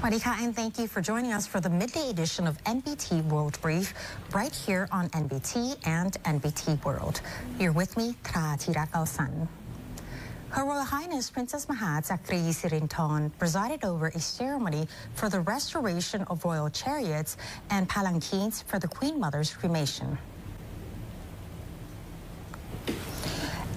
Swadika, and thank you for joining us for the midday edition of NBT World Brief right here on NBT and NBT World. You're with me, KRATHONG. Her Royal Highness Princess Mahachakri SIRINDHORN presided over a ceremony for the restoration of royal chariots and palanquins for the Queen Mother's cremation.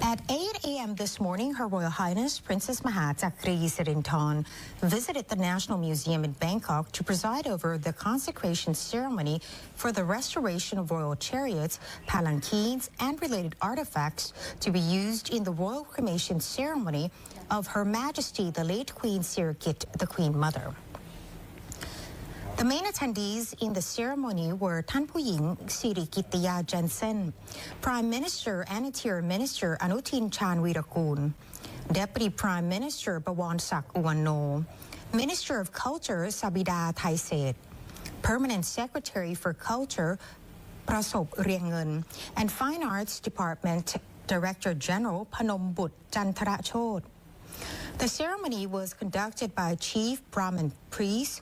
At 8 a.m. this morning, Her Royal Highness Princess Mahachakri SIRINDHORN visited the National Museum in Bangkok to preside over the consecration ceremony for the restoration of royal chariots, palanquins, and related artifacts to be used in the royal cremation ceremony of Her Majesty the late Queen Sirikit, the Queen Mother. The main attendees in the ceremony were Tan Puying Sirikittiya Jensen, Prime Minister and Interior Minister Anutin Chanvirakul, Deputy Prime Minister Bawonsak Uwano, Minister of Culture Sabida Thaiset, Permanent Secretary for Culture Prasop Riengun, and Fine Arts Department Director General Phanombut Jantarachod. The ceremony was conducted by Chief Brahmin Priest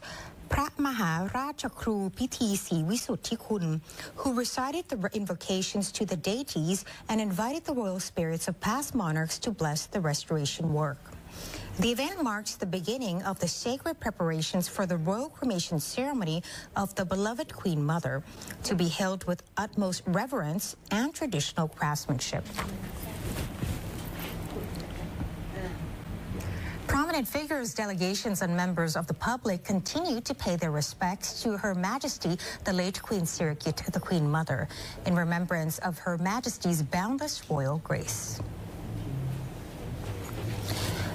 P'hra Maharaj Kru Pithi Si Visuddhikun, who recited the invocations to the deities and invited the royal spirits of past monarchs to bless the restoration work. The event marks the beginning of the sacred preparations for the royal cremation ceremony of the beloved Queen Mother, to be held with utmost reverence and traditional craftsmanship. Prominent figures, delegations, and members of the public continue to pay their respects to Her Majesty the late Queen Sirikit, the Queen Mother, in remembrance of Her Majesty's boundless royal grace.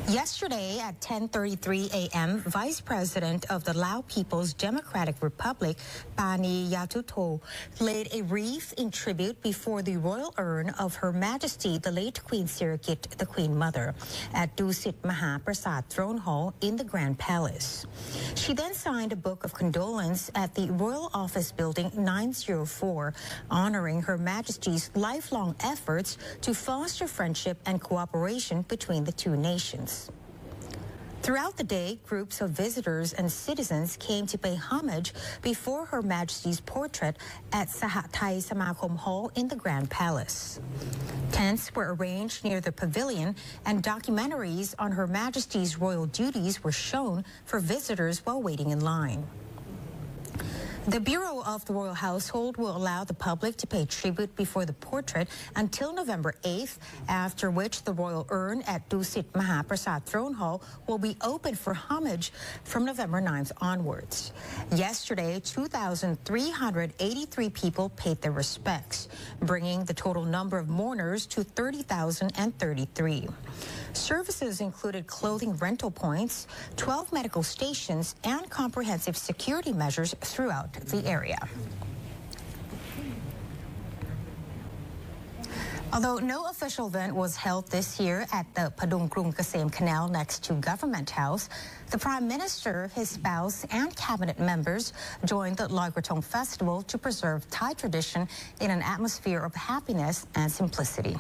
Yesterday at 10:33 a.m., Vice President of the Lao People's Democratic Republic, Pani Yathuto, laid a wreath in tribute before the royal urn of Her Majesty the late Queen Sirikit, the Queen Mother, at Dusit Mahaprasad Throne Hall in the Grand Palace. She then signed a book of condolence at the Royal Office Building 904, honoring Her Majesty's lifelong efforts to foster friendship and cooperation between the two nations. Throughout the day, groups of visitors and citizens came to pay homage before Her Majesty's portrait at Sahathai Samakom Hall in the Grand Palace. Tents were arranged near the pavilion, and documentaries on Her Majesty's royal duties were shown for visitors while waiting in line. The Bureau of the Royal Household will allow the public to pay tribute before the portrait until November 8th, after which the royal urn at Dusit Mahaprasad Throne Hall will be open for homage from November 9th onwards. Yesterday, 2,383 people paid their respects, bringing the total number of mourners to 30,033. Services included clothing rental points, 12 medical stations, and comprehensive security measures throughout the area. Although no official event was held this year at the PHADUNG KASEM Canal next to Government House, the Prime Minister, his spouse, and cabinet members joined the Loi Krathong Festival to preserve Thai tradition in an atmosphere of happiness and simplicity.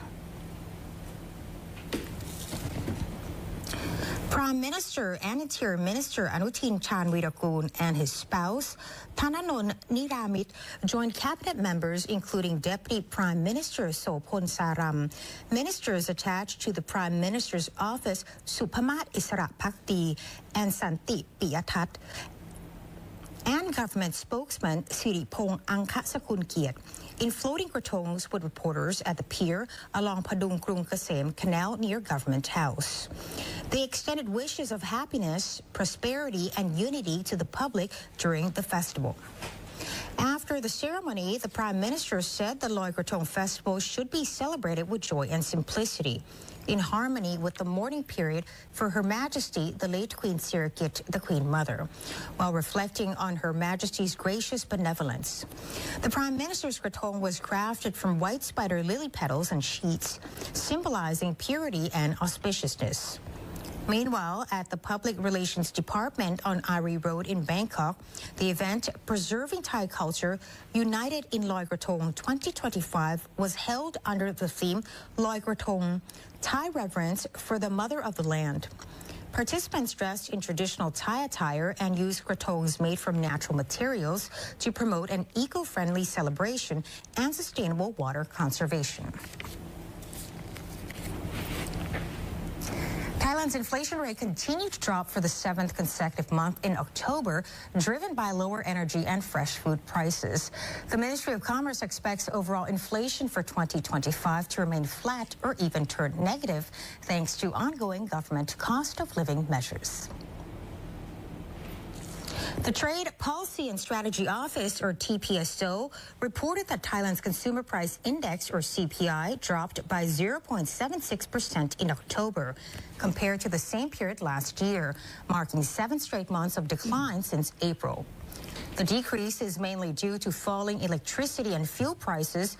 Prime Minister and Interior Minister Anutin Chanvirakul and his spouse, Thananon Niramit, joined cabinet members including Deputy Prime Minister Sopon Saram, ministers attached to the Prime Minister's office Supamat Isara Pakti and Santi Piyatat, and government spokesman Siripong Angkasakun Kiet, in floating krathongs with reporters at the pier along PHADUNG KASEM Canal near Government House. They extended wishes of happiness, prosperity, and unity to the public during the festival. After the ceremony, the Prime Minister said the Loi Krathong Festival should be celebrated with joy and simplicity, in harmony with the mourning period for Her Majesty the late Queen Sirikit, the Queen Mother, while reflecting on Her Majesty's gracious benevolence. The Prime Minister's krathong was crafted from white spider lily petals and sheets, symbolizing purity and auspiciousness. Meanwhile, at the Public Relations Department on Ari Road in Bangkok, the event Preserving Thai Culture United in Loi Krathong 2025 was held under the theme Loi Krathong, Thai Reverence for the Mother of the Land. Participants dressed in traditional Thai attire and used krathongs made from natural materials to promote an eco-friendly celebration and sustainable water conservation. Thailand's inflation rate continued to drop for the 7th consecutive month in October, driven by lower energy and fresh food prices. The Ministry of Commerce expects overall inflation for 2025 to remain flat or even turn negative, thanks to ongoing government cost of living measures. The Trade Policy and Strategy Office, or TPSO, reported that Thailand's Consumer Price Index, or CPI, dropped by 0.76% in October compared to the same period last year, marking 7 straight months of decline since April. The decrease is mainly due to falling electricity and fuel prices,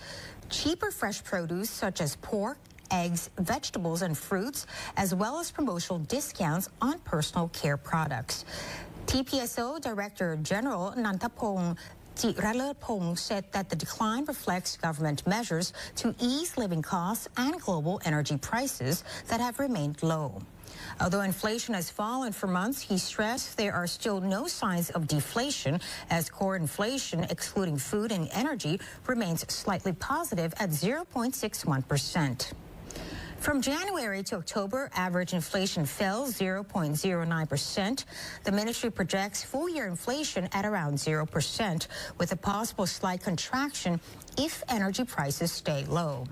cheaper fresh produce such as pork, eggs, vegetables, and fruits, as well as promotional discounts on personal care products. TPSO Director General Nantapong Jiralerpong said that the decline reflects government measures to ease living costs and global energy prices that have remained low. Although inflation has fallen for months, he stressed there are still no signs of deflation, as core inflation, excluding food and energy, remains slightly positive at 0.61%. From January to October, average inflation fell 0.09%. The ministry projects full-year inflation at around 0%, with a possible slight contraction if energy prices stay low.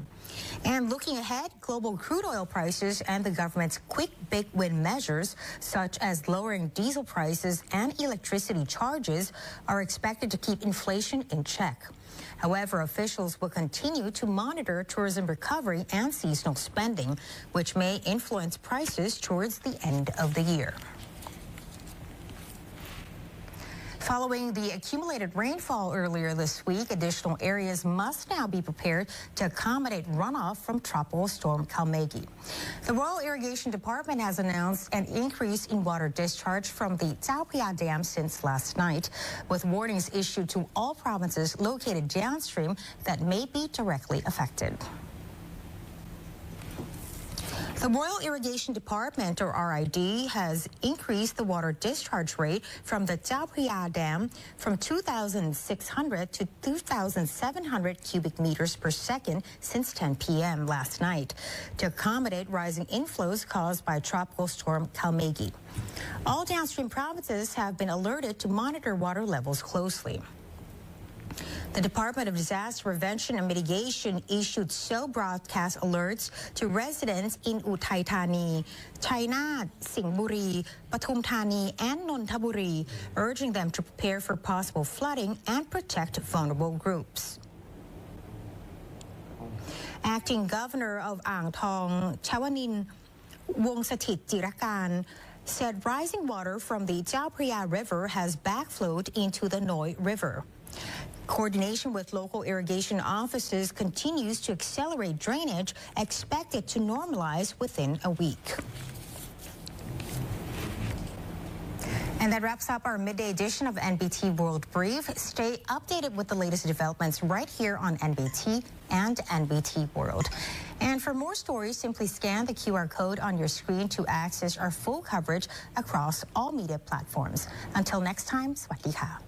And looking ahead, global crude oil prices and the government's quick big win measures, such as lowering diesel prices and electricity charges, are expected to keep inflation in check. However, officials will continue to monitor tourism recovery and seasonal spending, which may influence prices towards the end of the year. Following the accumulated rainfall earlier this week, additional areas must now be prepared to accommodate runoff from Tropical Storm KALMAEGI. The Royal Irrigation Department has announced an increase in water discharge from the Chao Dam since last night, with warnings issued to all provinces located downstream that may be directly affected. The Royal Irrigation Department, or RID, has increased the water discharge rate from the Chao Dam from 2,600 to 2,700 cubic meters per second since 10 p.m. last night to accommodate rising inflows caused by Tropical Storm KALMAEGI. All downstream provinces have been alerted to monitor water levels closely. The Department of Disaster Prevention and Mitigation issued broadcast alerts to residents in Uthai Thani, Chainat, Singhburi, Pathum Thani, and Nonthaburi, urging them to prepare for possible flooding and protect vulnerable groups. Acting Governor of Ang Thong, Chawanin Wongsathit Jirakan, said rising water from the Chao Phraya River has backflowed into the Noi River. Coordination with local irrigation offices continues to accelerate drainage, expected to normalize within a week. And that wraps up our midday edition of NBT World Brief. Stay updated with the latest developments right here on NBT and NBT World. And for more stories, simply scan the QR code on your screen to access our full coverage across all media platforms. Until next time, Sawasdee ka.